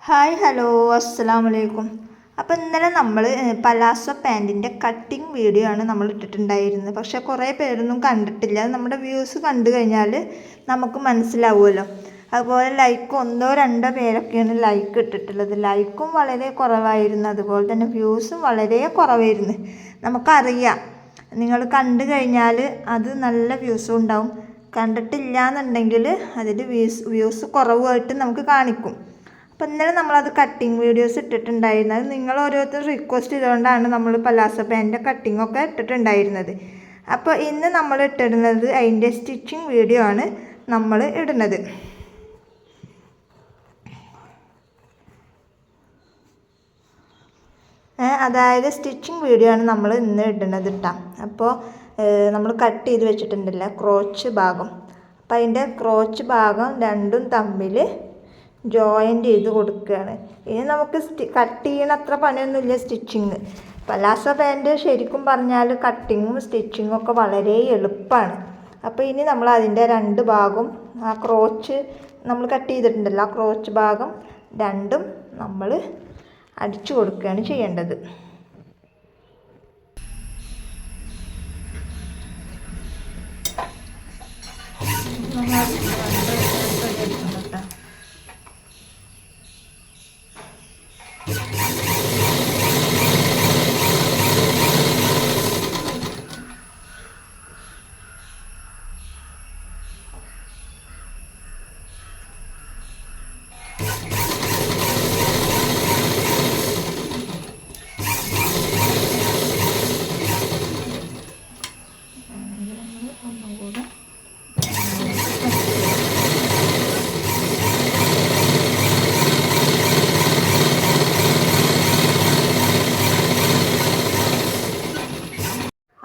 Hi hello അസ്സലാമലൈക്കും. അപ്പോൾ ഇന്നലെ നമ്മൾ പലാസോ പാൻറ്റിൻ്റെ കട്ടിങ് വീഡിയോ ആണ് നമ്മൾ ഇട്ടിട്ടുണ്ടായിരുന്നത്. പക്ഷേ കുറേ പേരൊന്നും കണ്ടിട്ടില്ല. നമ്മുടെ വ്യൂസ് കണ്ടു കഴിഞ്ഞാൽ നമുക്ക് മനസ്സിലാവുമല്ലോ. അതുപോലെ ലൈക്ക് ഒന്നോ രണ്ടോ പേരൊക്കെയാണ് ലൈക്ക് ഇട്ടിട്ടുള്ളത്. ലൈക്കും വളരെ കുറവായിരുന്നു, അതുപോലെ തന്നെ വ്യൂസും വളരെ കുറവായിരുന്നു. നമുക്കറിയാം, നിങ്ങൾ കണ്ടു കഴിഞ്ഞാൽ അത് നല്ല വ്യൂസും ഉണ്ടാവും. കണ്ടിട്ടില്ല എന്നുണ്ടെങ്കിൽ അതിൽ വ്യൂസ് കുറവായിട്ട് നമുക്ക് കാണിക്കും. അപ്പോൾ ഇന്നലെ നമ്മളത് കട്ടിങ് വീഡിയോസ് ഇട്ടിട്ടുണ്ടായിരുന്നത്. നിങ്ങൾ ഓരോരുത്തർ റിക്വസ്റ്റ് ചെയ്തുകൊണ്ടാണ് നമ്മൾ പലാസോ പാൻറ്റിൻ്റെ കട്ടിങ്ങൊക്കെ ഇട്ടിട്ടുണ്ടായിരുന്നത്. അപ്പോൾ ഇന്ന് നമ്മൾ ഇട്ടിടുന്നത് അതിൻ്റെ സ്റ്റിച്ചിങ് വീഡിയോ ആണ് നമ്മൾ ഇടുന്നത്. അതായത് സ്റ്റിച്ചിങ് വീഡിയോ ആണ് നമ്മൾ ഇന്ന് ഇടുന്നത് കേട്ടോ. അപ്പോൾ നമ്മൾ കട്ട് ചെയ്ത് വെച്ചിട്ടുണ്ടല്ല ക്രോച്ച് ഭാഗം, അപ്പം അതിൻ്റെ ക്രോച്ച് ഭാഗം രണ്ടും തമ്മിൽ ജോയിൻ്റ് ചെയ്ത് കൊടുക്കുകയാണ്. ഇനി നമുക്ക് കട്ട് ചെയ്യണ അത്ര പണിയൊന്നുമില്ല സ്റ്റിച്ചിങ്. പലാസോ പാൻറ്റ് ശരിക്കും പറഞ്ഞാൽ കട്ടിങ്ങും സ്റ്റിച്ചിങ്ങും ഒക്കെ വളരെ എളുപ്പമാണ്. അപ്പോൾ ഇനി നമ്മൾ അതിൻ്റെ രണ്ട് ഭാഗം, ആ ക്രോച്ച് നമ്മൾ കട്ട് ചെയ്തിട്ടുണ്ടല്ലോ, ആ ക്രോച്ച് ഭാഗം രണ്ടും നമ്മൾ അടിച്ചു കൊടുക്കുകയാണ് ചെയ്യേണ്ടത്.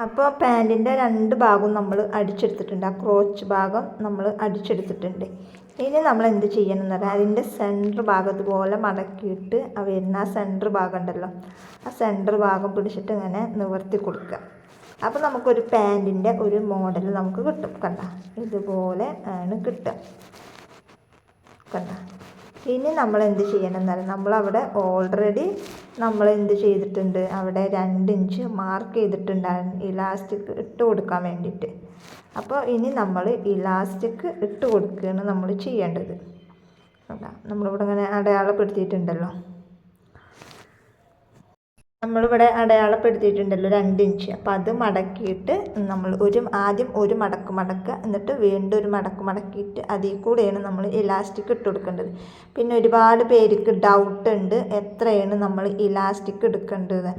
അപ്പോൾ പാൻറ്റിൻ്റെ രണ്ട് ഭാഗവും നമ്മൾ അടിച്ചെടുത്തിട്ടുണ്ട്. ആ ക്രോച്ച് ഭാഗം നമ്മൾ അടിച്ചെടുത്തിട്ടുണ്ട്. ഇനി നമ്മൾ എന്ത് ചെയ്യണം എന്ന് പറഞ്ഞാൽ അതിൻ്റെ സെൻറ്റർ ഭാഗം ഇതുപോലെ മടക്കിയിട്ട് ആ വരുന്ന ആ സെൻറ്റർ ഭാഗം ഉണ്ടല്ലോ, ആ സെൻറ്റർ ഭാഗം പിടിച്ചിട്ട് ഇങ്ങനെ നിവർത്തി കൊടുക്കുക. അപ്പോൾ നമുക്കൊരു പാൻറ്റിൻ്റെ ഒരു മോഡൽ നമുക്ക് കിട്ടും. കണ്ട, ഇതുപോലെ ആണ് കിട്ടുക. കണ്ട, ഇനി നമ്മൾ എന്ത് ചെയ്യണം എന്നാൽ നമ്മളവിടെ ഓൾറെഡി നമ്മൾ എന്ത് ചെയ്തിട്ടുണ്ട്, അവിടെ 2 ഇഞ്ച് മാർക്ക് ചെയ്തിട്ടുണ്ടായിരുന്നു ഇലാസ്റ്റിക് ഇട്ട് കൊടുക്കാൻ വേണ്ടിയിട്ട്. അപ്പോൾ ഇനി നമ്മൾ ഇലാസ്റ്റിക് ഇട്ട് കൊടുക്കുകയാണ് നമ്മൾ ചെയ്യേണ്ടത്. നമ്മളിവിടെ ഇങ്ങനെ അടയാളപ്പെടുത്തിയിട്ടുണ്ടല്ലോ, നമ്മളിവിടെ അടയാളപ്പെടുത്തിയിട്ടുണ്ടല്ലോ 2 ഇഞ്ച്. അപ്പോൾ അത് മടക്കിയിട്ട് നമ്മൾ ആദ്യം ഒരു മടക്ക് മടക്കുക, എന്നിട്ട് വീണ്ടും ഒരു മടക്ക് മടക്കിയിട്ട് അതിൽ കൂടെയാണ് നമ്മൾ ഇലാസ്റ്റിക് ഇട്ട് കൊടുക്കേണ്ടത്. പിന്നെ ഒരുപാട് പേർക്ക് ഡൗട്ട് ഉണ്ട് എത്രയാണ് നമ്മൾ ഇലാസ്റ്റിക് എടുക്കേണ്ടത്.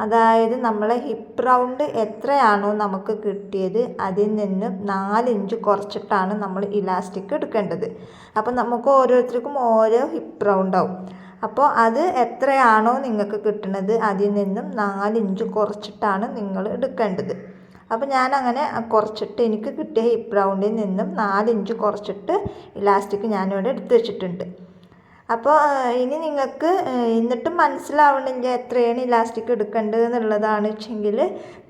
അതായത് നമ്മളെ ഹിപ്പ് റൗണ്ട് എത്രയാണോ നമുക്ക് കിട്ടിയത് അതിൽ നിന്ന് 4 ഇഞ്ച് കുറച്ചിട്ടാണ് നമ്മൾ ഇലാസ്റ്റിക് എടുക്കേണ്ടത്. അപ്പോൾ നമുക്ക് ഓരോരുത്തർക്കും ഓരോ ഹിപ്പ് റൗണ്ടാവും. അപ്പോൾ അത് എത്രയാണോ നിങ്ങൾക്ക് കിട്ടുന്നത് അതിൽ നിന്നും 4 ഇഞ്ച് കുറച്ചിട്ടാണ് നിങ്ങൾ എടുക്കേണ്ടത്. അപ്പോൾ ഞാനങ്ങനെ കുറച്ചിട്ട് എനിക്ക് കിട്ടിയ ഹിപ്പ് റൗണ്ടിൽ നിന്നും 4 ഇഞ്ച് കുറച്ചിട്ട് ഇലാസ്റ്റിക് ഞാനിവിടെ എടുത്ത് വെച്ചിട്ടുണ്ട്. അപ്പോൾ ഇനി നിങ്ങൾക്ക് എന്നിട്ടും മനസ്സിലാവണില്ല എത്രയാണ് ഇലാസ്റ്റിക് എടുക്കേണ്ടത് എന്നുള്ളതാണ് വെച്ചെങ്കിൽ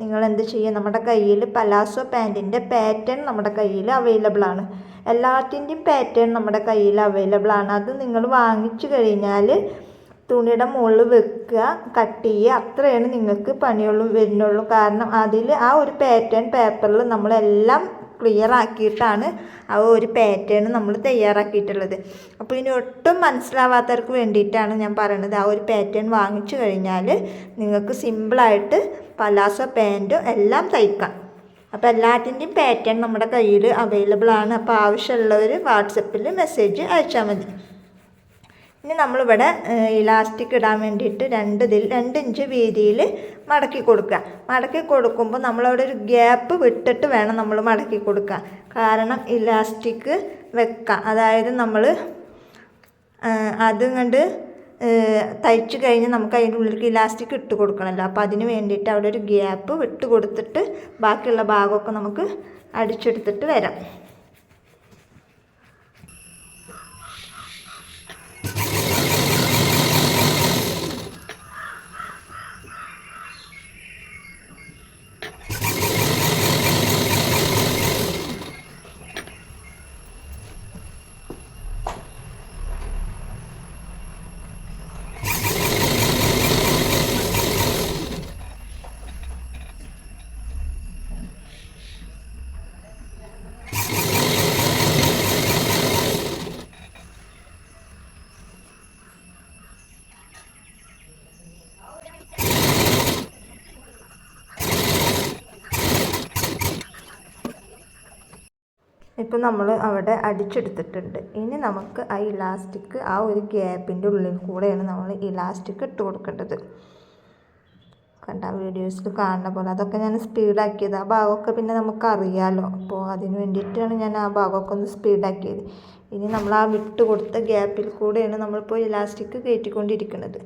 നിങ്ങൾ എന്ത് ചെയ്യുക, നമ്മുടെ കയ്യിൽ പലാസോ പാൻറ്റിൻ്റെ പാറ്റേൺ നമ്മുടെ കയ്യിൽ അവൈലബിൾ ആണ്. എല്ലാത്തിൻ്റെയും പാറ്റേൺ നമ്മുടെ കയ്യിൽ അവൈലബിൾ ആണ്. അത് നിങ്ങൾ വാങ്ങിച്ചു കഴിഞ്ഞാൽ തുണിയുടെ മുകളിൽ വെക്കുക, കട്ട് ചെയ്യുക, അത്രയാണ് നിങ്ങൾക്ക് വരുന്നുള്ളൂ. കാരണം അതിൽ ആ ഒരു പാറ്റേൺ പേപ്പറിൽ നമ്മളെല്ലാം ക്ലിയർ ആക്കിയിട്ടാണ് ആ ഒരു പാറ്റേൺ നമ്മൾ തയ്യാറാക്കിയിട്ടുള്ളത്. അപ്പോൾ ഇനി ഒട്ടും മനസ്സിലാവാത്തവർക്ക് വേണ്ടിയിട്ടാണ് ഞാൻ പറയണത്. ആ ഒരു പാറ്റേൺ വാങ്ങിച്ചു കഴിഞ്ഞാൽ നിങ്ങൾക്ക് സിമ്പിളായിട്ട് പലാസോ പാൻറ്റും എല്ലാം തയ്ക്കാം. അപ്പോൾ എല്ലാത്തിൻ്റെയും പാറ്റേൺ നമ്മുടെ കയ്യിൽ അവൈലബിൾ ആണ്. അപ്പോൾ ആവശ്യമുള്ളവർ വാട്സപ്പിൽ മെസ്സേജ് അയച്ചാൽ മതി. ഇനി നമ്മളിവിടെ ഇലാസ്റ്റിക് ഇടാൻ വേണ്ടിയിട്ട് 2 ഇഞ്ച് വീതിയിൽ മടക്കി കൊടുക്കുക. മടക്കി കൊടുക്കുമ്പോൾ നമ്മളവിടെ ഒരു ഗ്യാപ്പ് വിട്ടിട്ട് വേണം നമ്മൾ മടക്കി കൊടുക്കുക. കാരണം ഇലാസ്റ്റിക് വെക്കാം, അതായത് നമ്മൾ അതുകൊണ്ട് തയ്ച്ച് കഴിഞ്ഞ് നമുക്ക് അതിൻ്റെ ഉള്ളിലേക്ക് ഇലാസ്റ്റിക് ഇട്ട് കൊടുക്കണമല്ലോ. അപ്പോൾ അതിന് വേണ്ടിയിട്ട് അവിടെ ഒരു ഗ്യാപ്പ് വിട്ട് കൊടുത്തിട്ട് ബാക്കിയുള്ള ഭാഗമൊക്കെ നമുക്ക് അടിച്ചെടുത്തിട്ട് വരാം. ഇലാസ്റ്റിക് നമ്മൾ അവിടെ അടിച്ചെടുത്തിട്ടുണ്ട്. ഇനി നമുക്ക് ആ ഇലാസ്റ്റിക് ആ ഒരു ഗ്യാപ്പിൻ്റെ ഉള്ളിൽ കൂടെയാണ് നമ്മൾ ഇലാസ്റ്റിക് ഇട്ട് കൊടുക്കേണ്ടത്. കണ്ട വീഡിയോസിൽ കാണുന്ന പോലെ അതൊക്കെ ഞാൻ സ്പീഡാക്കിയത്. ആ ഭാഗമൊക്കെ പിന്നെ നമുക്കറിയാമല്ലോ, അപ്പോൾ അതിന് വേണ്ടിയിട്ടാണ് ഞാൻ ആ ഭാഗമൊക്കെ ഒന്ന് സ്പീഡാക്കിയത്. ഇനി നമ്മൾ ആ വിട്ട് കൊടുത്ത ഗ്യാപ്പിൽ കൂടെയാണ് നമ്മളിപ്പോൾ ഇലാസ്റ്റിക് കയറ്റിക്കൊണ്ടിരിക്കുന്നത്.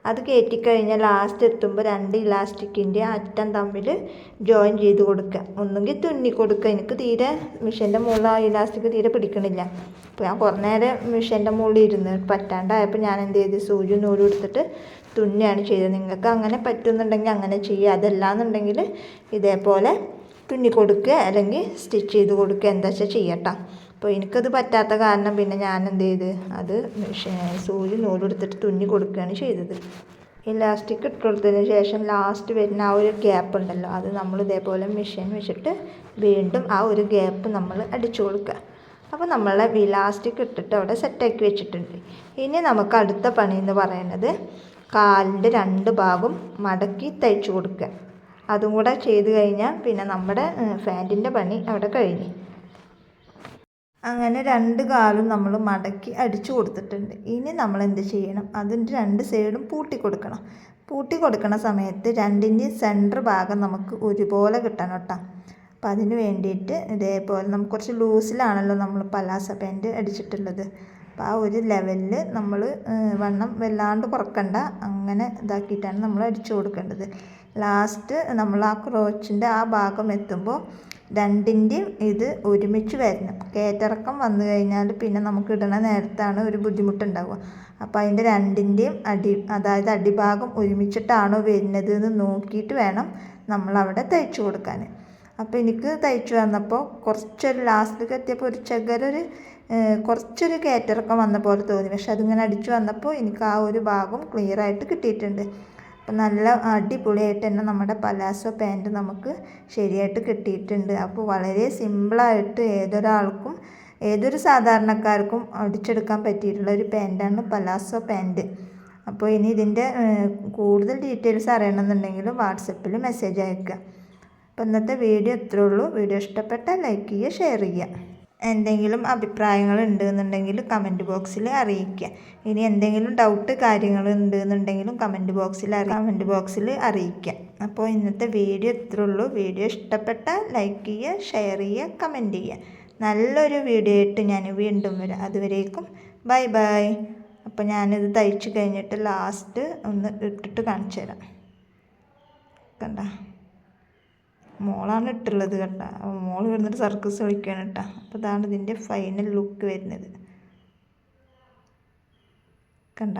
അത് കയറ്റിക്കഴിഞ്ഞാൽ ലാസ്റ്റ് എത്തുമ്പോൾ 2 ഇലാസ്റ്റിക്കിൻ്റെ അറ്റം തമ്മിൽ ജോയിൻ ചെയ്ത് കൊടുക്കുക. ഒന്നുകിൽ തുന്നി കൊടുക്കുക. എനിക്ക് തീരെ മിഷീൻ്റെ മുകളിൽ ആ ഇലാസ്റ്റിക് തീരെ പിടിക്കണില്ല. അപ്പോൾ ഞാൻ കുറേ നേരം മിഷീൻ്റെ മുകളിൽ ഇരുന്ന് പറ്റാണ്ടായപ്പോൾ ഞാൻ എന്ത് ചെയ്ത് സൂചി നൂലും എടുത്തിട്ട് തുന്നിയാണ് ചെയ്തത്. നിങ്ങൾക്ക് അങ്ങനെ പറ്റുന്നുണ്ടെങ്കിൽ അങ്ങനെ ചെയ്യുക. അതല്ലാന്നുണ്ടെങ്കിൽ ഇതേപോലെ തുന്നി കൊടുക്കുക അല്ലെങ്കിൽ സ്റ്റിച്ച് ചെയ്ത് കൊടുക്കുക, എന്താ വെച്ചാൽ ചെയ്യട്ടോ. അപ്പോൾ എനിക്കത് പറ്റാത്ത കാരണം പിന്നെ ഞാൻ എന്ത് ചെയ്ത് അത് സൂചി നൂലെടുത്തിട്ട് തുന്നി കൊടുക്കുകയാണ് ചെയ്തത്. ഇലാസ്റ്റിക് ഇട്ട് കൊടുത്തതിന് ശേഷം ലാസ്റ്റ് വരുന്ന ആ ഒരു ഗ്യാപ്പ് ഉണ്ടല്ലോ, അത് നമ്മൾ ഇതേപോലെ മെഷീൻ വെച്ചിട്ട് വീണ്ടും ആ ഒരു ഗ്യാപ്പ് നമ്മൾ അടിച്ചു കൊടുക്കുക. അപ്പോൾ നമ്മളെ ഇലാസ്റ്റിക് ഇട്ടിട്ട് അവിടെ സെറ്റാക്കി വെച്ചിട്ടുണ്ട്. ഇനി നമുക്ക് അടുത്ത പണി എന്ന് പറയുന്നത് കാലിൻ്റെ 2 ഭാഗം മടക്കി തയ്ച്ചു കൊടുക്കുക. അതും കൂടെ ചെയ്ത് കഴിഞ്ഞാൽ പിന്നെ നമ്മുടെ പാൻറ്റിൻ്റെ പണി അവിടെ കഴിഞ്ഞു. അങ്ങനെ 2 കാലും നമ്മൾ മടക്കി അടിച്ചു കൊടുത്തിട്ടുണ്ട്. ഇനി നമ്മൾ എന്ത് ചെയ്യണം, അതിൻ്റെ 2 സൈഡും പൂട്ടി കൊടുക്കണം. പൂട്ടി കൊടുക്കണ സമയത്ത് 2ൻ്റെയും സെൻറ്റർ ഭാഗം നമുക്ക് ഒരുപോലെ കിട്ടണം കേട്ടോ. അപ്പോൾ അതിന് വേണ്ടിയിട്ട് ഇതേപോലെ നമുക്ക് കുറച്ച് ലൂസിലാണല്ലോ നമ്മൾ പലാസ പാൻറ്റ് അടിച്ചിട്ടുള്ളത്. അപ്പോൾ ആ ഒരു ലെവലിൽ നമ്മൾ വണ്ണം വല്ലാണ്ട് കുറക്കണ്ട, അങ്ങനെ ഇതാക്കിയിട്ടാണ് നമ്മൾ അടിച്ചു കൊടുക്കേണ്ടത്. ലാസ്റ്റ് നമ്മൾ ആ ക്രോച്ചിൻ്റെ ആ ഭാഗം എത്തുമ്പോൾ 2ൻ്റെയും ഇത് ഒരുമിച്ച് വരണം. കയറ്റിറക്കം വന്നു കഴിഞ്ഞാൽ പിന്നെ നമുക്ക് ഇടണ നേരത്താണ് ഒരു ബുദ്ധിമുട്ടുണ്ടാവുക. അപ്പോൾ അതിൻ്റെ 2ൻ്റെയും അതായത് അടിഭാഗം ഒരുമിച്ചിട്ടാണോ വരുന്നത് എന്ന് നോക്കിയിട്ട് വേണം നമ്മളവിടെ തയ്ച്ചു കൊടുക്കാൻ. അപ്പോൾ എനിക്ക് തയ്ച്ചു വന്നപ്പോൾ കുറച്ചൊരു ലാസ്റ്റിലേക്ക് എത്തിയപ്പോൾ കുറച്ചൊരു കയറ്റിറക്കം വന്ന പോലെ തോന്നി. പക്ഷെ അതിങ്ങനെ അടിച്ചു വന്നപ്പോൾ എനിക്ക് ആ ഒരു ഭാഗം ക്ലിയറായിട്ട് കിട്ടിയിട്ടുണ്ട്. അപ്പം നല്ല അടിപൊളിയായിട്ട് തന്നെ നമ്മുടെ പലാസോ പാൻറ്റ് നമുക്ക് ശരിയായിട്ട് കിട്ടിയിട്ടുണ്ട്. അപ്പോൾ വളരെ സിമ്പിളായിട്ട് ഏതൊരു സാധാരണക്കാർക്കും അടിച്ചെടുക്കാൻ പറ്റിയിട്ടുള്ള ഒരു പാൻറ്റാണ് പലാസോ പാൻറ്റ്. അപ്പോൾ ഇനി ഇതിൻ്റെ കൂടുതൽ ഡീറ്റെയിൽസ് അറിയണമെന്നുണ്ടെങ്കിൽ വാട്സപ്പിൽ മെസ്സേജ് അയക്കുക. അപ്പോൾ ഇന്നത്തെ വീഡിയോ ഇത്രയേ ഉള്ളൂ. വീഡിയോ ഇഷ്ടപ്പെട്ടാൽ ലൈക്ക് ചെയ്യുക, ഷെയർ ചെയ്യുക. എന്തെങ്കിലും അഭിപ്രായങ്ങൾ ഉണ്ടെന്നുണ്ടെങ്കിൽ കമൻറ്റ് ബോക്സിൽ അറിയിക്കുക. ഇനി എന്തെങ്കിലും ഡൗട്ട് കാര്യങ്ങൾ ഉണ്ടെന്നുണ്ടെങ്കിലും കമൻറ്റ് ബോക്സിൽ അറിയിക്കുക. അപ്പോൾ ഇന്നത്തെ വീഡിയോ ഇത്രയേ ഉള്ളൂ. വീഡിയോ ഇഷ്ടപ്പെട്ടാൽ ലൈക്ക് ചെയ്യുക, ഷെയർ ചെയ്യുക, കമൻറ്റ് ചെയ്യുക. നല്ലൊരു വീഡിയോ ആയിട്ട് ഞാൻ വീണ്ടും വരാം. അതുവരേക്കും ബൈ ബൈ. അപ്പോൾ ഞാനിത് തയ്ച്ച് കഴിഞ്ഞിട്ട് ലാസ്റ്റ് ഒന്ന് ഇട്ടിട്ട് കാണിച്ചു തരാം. കണ്ട മോളാണ് ഇട്ടുള്ളത് കേട്ടോ. മോൾ വരുന്നിട്ട് സർക്കസ് കളിക്കുകയാണ് കേട്ടോ. അപ്പോൾ ഇതാണ് ഇതിൻ്റെ ഫൈനൽ ലുക്ക് വരുന്നത്. കണ്ട.